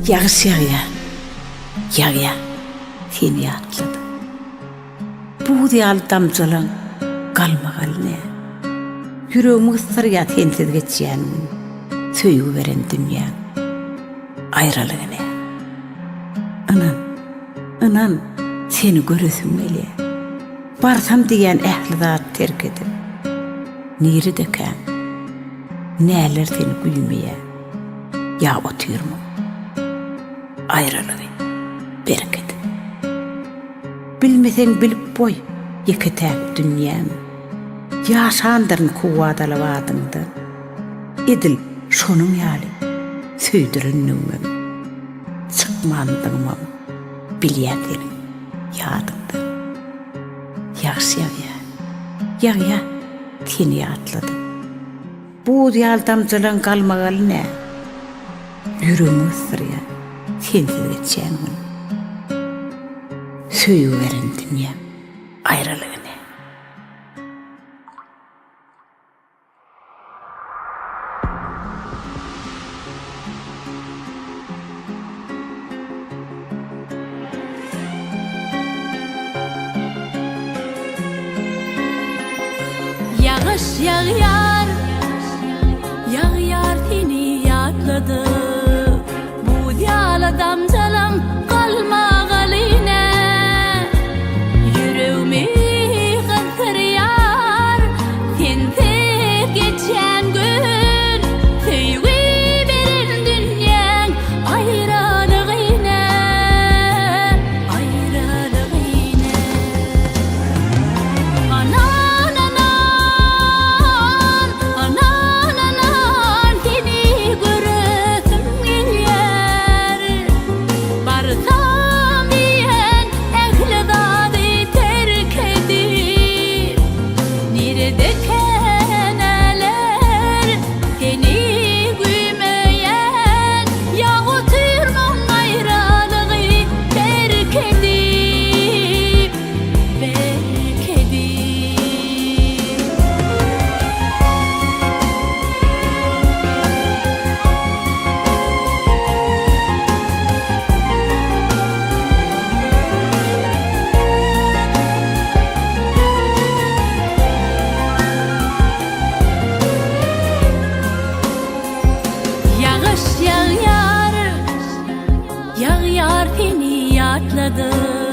Yağış yağya, seni atladı. Bu diyalı damcalan kalmagal ne? Yüreğimi ısırıya tensiz geçen, söyü veren dünya, ayrılığı ne? Anan, seni görüsün meli. Barsam diyen ehli zat terk edip, niri döken, neler seni gülmeye, ya oturma, ayrılığı, bereket. Bilmesen bilip boy, yıkıtak dünyam, yaşandırın kuvvadalı vadımda, edil şonun yali, söydürünümüm, çıkmandımım, bilyetelim, yadımda. Yağış yağya, seni atladı. Bu diyal damcalan kalmagal ne? Yüreğimi ısırıya, sensiz geçen gün. Söyü veren dünya, ayrılığı ne? Yağış yağar seni yatladı. Bu diyala damcalan kalmagal ne? Yüreğimi kızdırıyor sensiz geçen gün. Söyü veren dünya, ayrılığı ne? Yağış yağar seni yatladı.